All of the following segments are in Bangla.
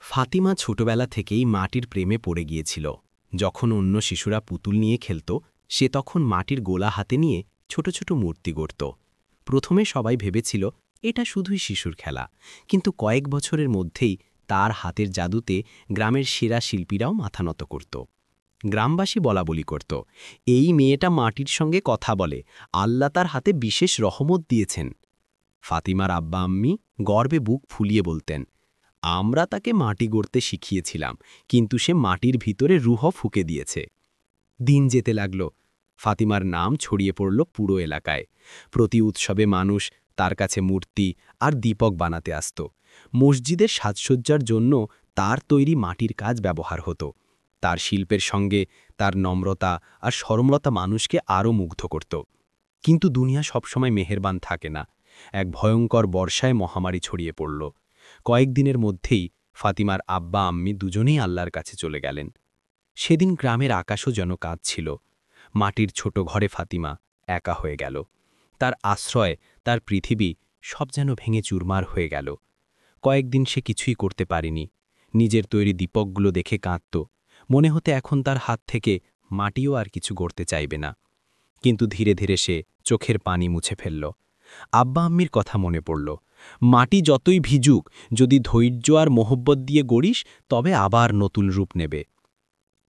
ফাতিমা ছোটবেলা থেকেই মাটির প্রেমে পড়ে গিয়েছিল। যখন অন্য শিশুরা পুতুল নিয়ে খেলত, সে তখন মাটির গোলা হাতে নিয়ে ছোট ছোট মূর্তি গড়ত। প্রথমে সবাই ভেবেছিল এটা শুধুই শিশুর খেলা, কিন্তু কয়েক বছরের মধ্যেই তার হাতের জাদুতে গ্রামের সেরা শিল্পীরাও মাথা নত করত। গ্রামবাসী বলাবলি করত, এই মেয়েটা মাটির সঙ্গে কথা বলে, আল্লাহ তার হাতে বিশেষ রহমত দিয়েছেন। ফাতিমার আব্বা আম্মি গর্বে বুক ফুলিয়ে বলতেন, আমরা তাকে মাটি গড়তে শিখিয়েছিলাম, কিন্তু সে মাটির ভিতরে রুহ ফুঁকে দিয়েছে। দিন যেতে লাগল, ফাতিমার নাম ছড়িয়ে পড়ল পুরো এলাকায়। প্রতি উৎসবে মানুষ তার কাছে মূর্তি আর দীপক বানাতে আসত। মসজিদের সাজসজ্জার জন্য তার তৈরি মাটির কাজ ব্যবহার হতো। তার শিল্পের সঙ্গে তার নম্রতা আর সরলতা মানুষকে আরও মুগ্ধ করত। কিন্তু দুনিয়া সবসময় মেহেরবান থাকে না। এক ভয়ঙ্কর বর্ষায় মহামারী ছড়িয়ে পড়ল। কয়েকদিনের মধ্যেই ফাতিমার আব্বা আম্মি দুজনেই আল্লাহর কাছে চলে গেলেন। সেদিন গ্রামের আকাশও যেন কাঁদছিল। মাটির ছোট ঘরে ফাতিমা একা হয়ে গেল। তার আশ্রয়, তার পৃথিবী সব যেন ভেঙে চুরমার হয়ে গেল। কয়েকদিন সে কিছুই করতে পারেনি। নিজের তৈরি দীপকগুলো দেখে কাঁদত। মনে হতে এখন তার হাত থেকে মাটিও আর কিছু গড়তে চাইবে না। কিন্তু ধীরে ধীরে সে চোখের পানি মুছে ফেলল। আব্বা আম্মির কথা মনে পড়ল, মাটি যতই ভিজুক, যদি ধৈর্য আর মোহব্বত দিয়ে গড়িস, তবে আবার নতুন রূপ নেবে।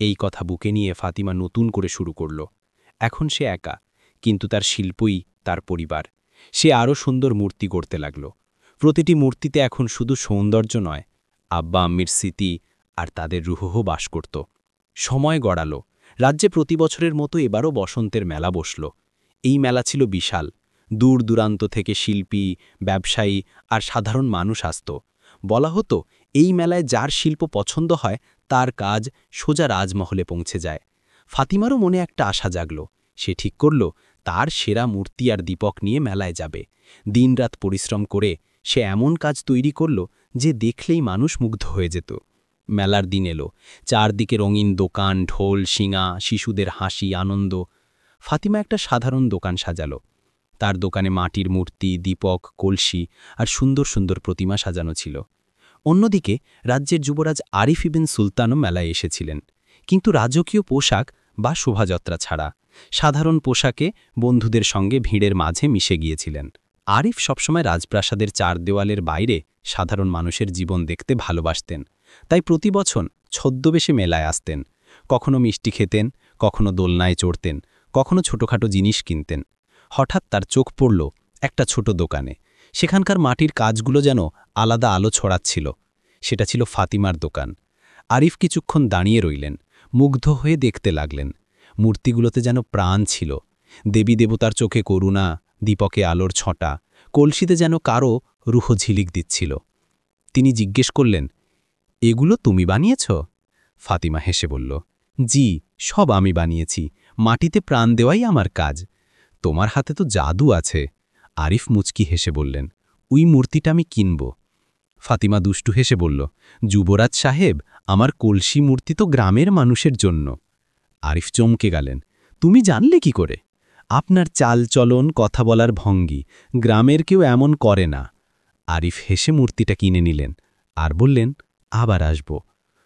এই কথা বুকে নিয়ে ফাতিমা নতুন করে শুরু করল। এখন সে একা, কিন্তু তার শিল্পই তার পরিবার। সে আরও সুন্দর মূর্তি গড়তে লাগল। প্রতিটি মূর্তিতে এখন শুধু সৌন্দর্য নয়, আব্বা আম্মির স্মৃতি আর তাদের রুহও বাস করত। সময় গড়াল। রাজ্যে প্রতি বছরের মতো এবারও বসন্তের মেলা বসল। এই মেলা ছিল বিশাল। দূর দূরান্ত থেকে শিল্পী, ব্যবসায়ী আর সাধারণ মানুষ আসত। বলা হতো, এই মেলায় যার শিল্প পছন্দ হয় তার কাজ সোজা রাজমহলে পৌঁছে যায়। ফাতিমারও মনে একটা আশা জাগল। সে ঠিক করল, তার সেরা মূর্তি আর দীপক নিয়ে মেলায় যাবে। দিনরাত পরিশ্রম করে সে এমন কাজ তৈরি করল যে দেখলেই মানুষ মুগ্ধ হয়ে যেত। মেলার দিন এলো। চারদিকে রঙিন দোকান, ঢোল, শিঙা, শিশুদের হাসি, আনন্দ। ফাতিমা একটা সাধারণ দোকান সাজালো। তার দোকানে মাটির মূর্তি, দীপক, কলসি আর সুন্দর সুন্দর প্রতিমা সাজানো ছিল। অন্যদিকে রাজ্যের যুবরাজ আরিফ ইবিন সুলতানও মেলায় এসেছিলেন, কিন্তু রাজকীয় পোশাক বা শোভাযাত্রা ছাড়া। সাধারণ পোশাকে বন্ধুদের সঙ্গে ভিড়ের মাঝে মিশে গিয়েছিলেন। আরিফ সবসময় রাজপ্রাসাদের চার দেওয়ালের বাইরে সাধারণ মানুষের জীবন দেখতে ভালোবাসতেন। তাই প্রতি বছর ছদ্মবেশে মেলায় আসতেন। কখনো মিষ্টি খেতেন, কখনো দোলনায় চড়তেন, কখনো ছোটখাটো জিনিস কিনতেন। হঠাৎ তার চোখ পড়ল একটা ছোট দোকানে। সেখানকার মাটির কাজগুলো যেন আলাদা আলো ছড়াচ্ছিল। সেটা ছিল ফাতিমার দোকান। আরিফ কিছুক্ষণ দাঁড়িয়ে রইলেন, মুগ্ধ হয়ে দেখতে লাগলেন। মূর্তিগুলোতে যেন প্রাণ ছিল। দেবী দেবতার চোখে করুণা, দীপকে আলোর ছটা, কলসিতে যেন কারো রুহ ঝিলিক দিচ্ছিল। তিনি জিজ্ঞেস করলেন, এগুলো তুমি বানিয়েছ? ফাতিমা হেসে বলল, জি, সব আমি বানিয়েছি। মাটিতে প্রাণ দেওয়াই আমার কাজ। তোমার হাতে তো জাদু আছে। আরিফ মুচকি হেসে বললেন, ওই মূর্তিটা আমি কিনব। ফাতিমা দুষ্টু হেসে বলল, যুবরাজ সাহেব, আমার কলসি মূর্তি তো গ্রামের মানুষের জন্য। আরিফ চমকে গেলেন, তুমি জানলে কি করে? আপনার চাল চলন, কথা বলার ভঙ্গি, গ্রামের কেউ এমন করে না। আরিফ হেসে মূর্তিটা কিনে নিলেন আর বললেন, আবার আসব।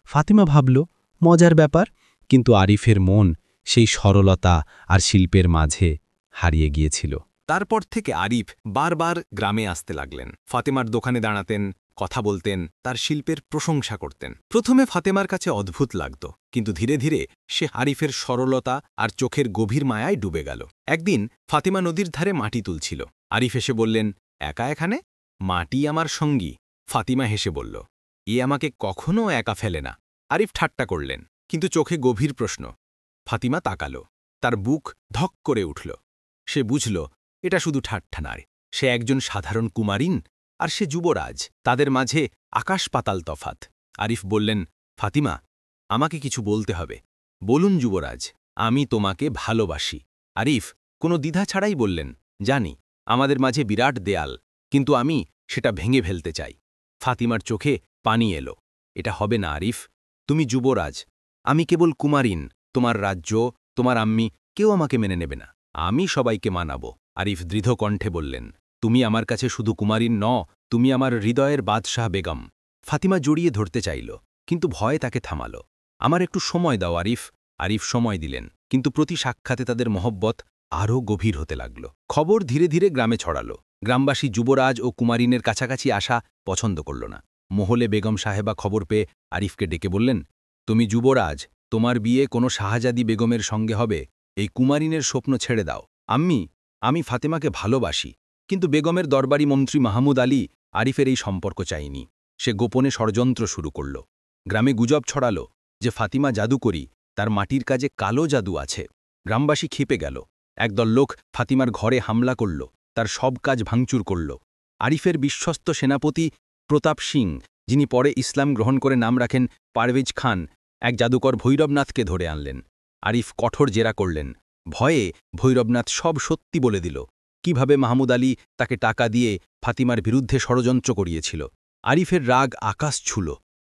ফাতিমা ভাবল, মজার ব্যাপার, কিন্তু আরিফের মন সেই সরলতা আর শিল্পের মাঝে হারিয়ে গিয়েছিল। তারপর থেকে আরিফ বারবার গ্রামে আসতে লাগলেন। ফাতেমার দোকানে দাঁড়াতেন, কথা বলতেন, তার শিল্পের প্রশংসা করতেন। প্রথমে ফাতেমার কাছে অদ্ভুত লাগত, কিন্তু ধীরে ধীরে সে আরিফের সরলতা আর চোখের গভীর মায়ায় ডুবে গেল। একদিন ফাতেমা নদীর ধারে মাটি তুলছিল। আরিফ এসে বললেন, একা এখানে? মাটি আমার সঙ্গী। ফাতিমা হেসে বলল, এ আমাকে কখনো একা ফেলে না। আরিফ ঠাট্টা করলেন, কিন্তু চোখে গভীর প্রশ্ন। ফাতিমা তাকালো, তার বুক ধক করে উঠল। সে বুঝল, এটা শুধু ঠাট্টা নয়, সে একজন সাধারণ কুমারিন আর সে যুবরাজ। তাদের মাঝে আকাশ পাতাল তফাত। আরিফ বললেন, ফাতিমা, আমাকে কিছু বলতে হবে। বলুন যুবরাজ, আমি তোমাকে ভালোবাসি। আরিফ কোনো দ্বিধা ছাড়াই বললেন, জানি আমাদের মাঝে বিরাট দেয়াল, কিন্তু আমি সেটা ভেঙে ফেলতে চাই। ফাতিমার চোখে পানি এলো। এটা হবে না আরিফ, তুমি যুবরাজ, আমি কেবল কুমারিন। তোমার রাজ্য, তোমার আম্মি কেউ আমাকে মেনে নেবে না। আমি সবাইকে মানাবো। আরিফ দৃঢ় কণ্ঠে বললেন, তুমি আমার কাছে শুধু কুমারিন ন, তুমি আমার হৃদয়ের বাদশাহ বেগম। ফাতিমা জড়িয়ে ধরতে চাইল, কিন্তু ভয়ে তাকে থামাল। আমার একটু সময় দাও আরিফ। আরিফ সময় দিলেন, কিন্তু প্রতি সাক্ষাতে তাদের মহব্বত আরও গভীর হতে লাগল। খবর ধীরে ধীরে গ্রামে ছড়াল। গ্রামবাসী যুবরাজ ও কুমারিনের কাছাকাছি আসা পছন্দ করল না। মহলে বেগম সাহেবা খবর পেয়ে আরিফকে ডেকে বললেন, তুমি যুবরাজ, তোমার বিয়ে কোনো শাহজাদি বেগমের সঙ্গে হবে। এই কুমারিনের স্বপ্ন ছেড়ে দাও। আমি ফাতেমাকে ভালোবাসি, কিন্তু বেগমের দরবারি মন্ত্রী মাহমুদ আলী আরিফের এই সম্পর্ক চাইনি। সে গোপনে ষড়যন্ত্র শুরু করল। গ্রামে গুজব ছড়াল যে ফাতিমা জাদুকরী, তার মাটির কাজে কালো জাদু আছে। গ্রামবাসী ক্ষেপে গেল। একদল লোক ফাতিমার ঘরে হামলা করল, তার সব কাজ ভাঙচুর করল। আরিফের বিশ্বস্ত সেনাপতি প্রতাপ সিং, যিনি পরে ইসলাম গ্রহণ করে নাম রাখেন পারভেজ খান, এক জাদুকর ভৈরবনাথকে ধরে আনলেন। আরিফ কঠোর জেরা করলেন। ভয়ে ভৈরবনাথ সব সত্যি বলে দিল, কিভাবে মাহমুদ আলী তাকে টাকা দিয়ে ফাতিমার বিরুদ্ধে ষড়যন্ত্র করিয়েছিল। আরিফের রাগ আকাশ ছুল।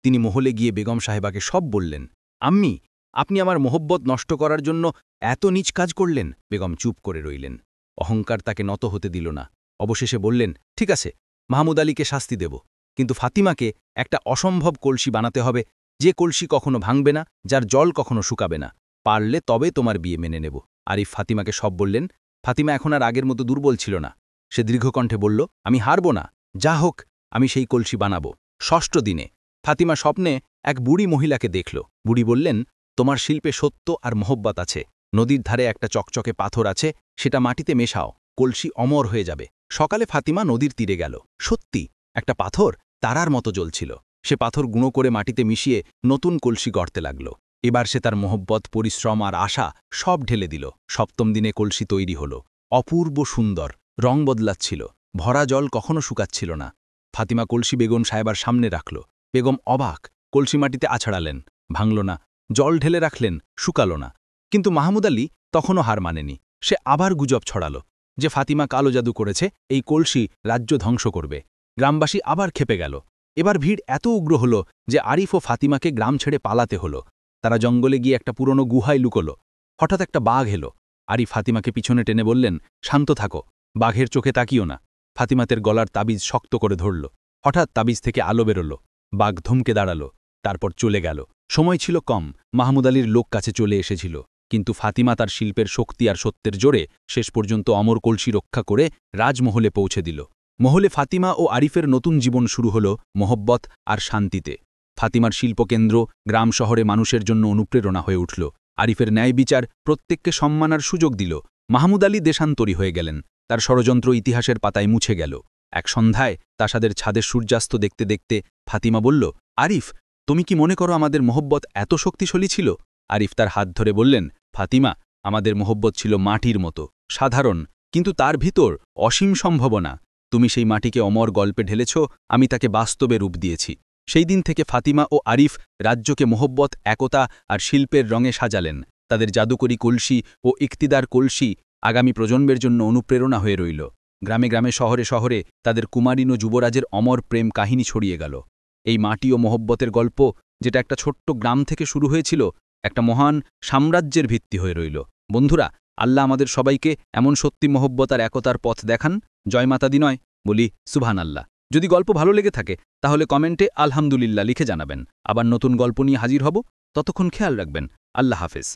তিনি মহলে গিয়ে বেগম সাহেবাকে সব বললেন। আম্মি, আপনি আমার মোহব্বত নষ্ট করার জন্য এত নীচ কাজ করলেন। বেগম চুপ করে রইলেন। অহংকার তাকে নত হতে দিল না। অবশেষে বললেন, ঠিক আছে, মাহমুদ আলীকে শাস্তি দেব, কিন্তু ফাতিমাকে একটা অসম্ভব কলসি বানাতে হবে, যে কলসি কখনো ভাঙবে না, যার জল কখনো শুকাবে না। পারলে তবে তোমার বিয়ে মেনে নেব। আরিফ ফাতিমাকে সব বললেন। ফাতিমা এখন আর আগের মতো দুর্বল ছিল না। সে দীর্ঘকণ্ঠে বলল, আমি হারব না, যা হোক আমি সেই কলসি বানাব। ষষ্ঠ দিনে ফাতিমা স্বপ্নে এক বুড়ি মহিলাকে দেখল। বুড়ি বললেন, তোমার শিল্পে সত্য আর মোহব্বত আছে। নদীর ধারে একটা চকচকে পাথর আছে, সেটা মাটিতে মেশাও, কলসি অমর হয়ে যাবে। সকালে ফাতিমা নদীর তীরে গেল। সত্যি একটা পাথর তারার মতো জ্বলছিল। সে পাথর গুঁড়ো করে মাটিতে মিশিয়ে নতুন কলসি গড়তে লাগল। এবার সে তার মোহব্বত, পরিশ্রম আর আশা সব ঢেলে দিল। সপ্তম দিনে কলসি তৈরি হল। অপূর্ব সুন্দর, রং বদলাচ্ছিল, ভরা জল কখনো শুকাচ্ছিল না। ফাতিমা কলসি বেগম সাহেবার সামনে রাখল। বেগম অবাক। কলসি মাটিতে আছড়ালেন, ভাঙল না। জল ঢেলে রাখলেন, শুকালো না। কিন্তু মাহমুদ আলী তখনও হার মানেনি। সে আবার গুজব ছড়াল যে ফাতিমা কালো জাদু করেছে, এই কলসি রাজ্য ধ্বংস করবে। গ্রামবাসী আবার ক্ষেপে গেল। এবার ভিড় এত উগ্র হল যে আরিফ ও ফাতিমাকে গ্রাম ছেড়ে পালাতে হল। তারা জঙ্গলে গিয়ে একটা পুরনো গুহায় লুকোল। হঠাৎ একটা বাঘ এলো। আরিফ ফাতিমাকে পিছনে টেনে বললেন, শান্ত থাকো, বাঘের চোখে তাকিও না। ফাতিমাতের গলার তাবিজ শক্ত করে ধরল। হঠাৎ তাবিজ থেকে আলো বেরোল। বাঘ ধমকে দাঁড়াল, তারপর চলে গেল। সময় ছিল কম। মাহমুদ আলীর লোক কাছে চলে এসেছিল, কিন্তু ফাতিমা তার শিল্পের শক্তি আর সত্যের জোরে শেষ পর্যন্ত অমর কলসি রক্ষা করে রাজমহলে পৌঁছে দিল। মহলে ফাতিমা ও আরিফের নতুন জীবন শুরু হল মোহব্বত আর শান্তিতে। ফাতিমার শিল্পকেন্দ্র গ্রাম শহরে মানুষের জন্য অনুপ্রেরণা হয়ে উঠল। আরিফের ন্যায় বিচার প্রত্যেককে সম্মানার সুযোগ দিল। মাহমুদ আলী দেশান্তরী হয়ে গেলেন। তার ষড়যন্ত্র ইতিহাসের পাতায় মুছে গেল। এক সন্ধ্যায় তাসাদের ছাদের সূর্যাস্ত দেখতে দেখতে ফাতিমা বলল, আরিফ, তুমি কি মনে করো আমাদের মোহব্বত এত শক্তিশালী ছিল? আরিফ তার হাত ধরে বললেন, ফাতিমা, আমাদের মোহব্বত ছিল মাটির মতো সাধারণ, কিন্তু তার ভিতর অসীম সম্ভাবনা। তুমি সেই মাটিকে অমর গল্পে ঢেলেছ, আমি তাকে বাস্তবে রূপ দিয়েছি। সেই দিন থেকে ফাতিমা ও আরিফ রাজ্যকে মোহব্বত, একতা আর শিল্পের রঙে সাজালেন। তাদের জাদুকরী কলসি ও ইকতিদার কলসি আগামী প্রজন্মের জন্য অনুপ্রেরণা হয়ে রইল। গ্রামে গ্রামে শহরে শহরে তাদের কুমারিন ও যুবরাজের অমর প্রেম কাহিনী ছড়িয়ে গেল। এই মাটি ও মোহব্বতের গল্প, যেটা একটা ছোট্ট গ্রাম থেকে শুরু হয়েছিল, একটা মহান সাম্রাজ্যের ভিত্তি হয়ে রইল। বন্ধুরা, আল্লাহ আমাদের সবাইকে এমন সত্যি মোহব্বত আর একতার পথ দেখান। জয় মাতা দি নয়, বলি সুবহান আল্লাহ। যদি গল্প ভালো লেগে থাকে তাহলে কমেন্টে আলহামদুলিল্লাহ লিখে জানাবেন। আবার নতুন গল্প নিয়ে হাজির হব। ততক্ষণ খেয়াল রাখবেন। আল্লাহ হাফেজ।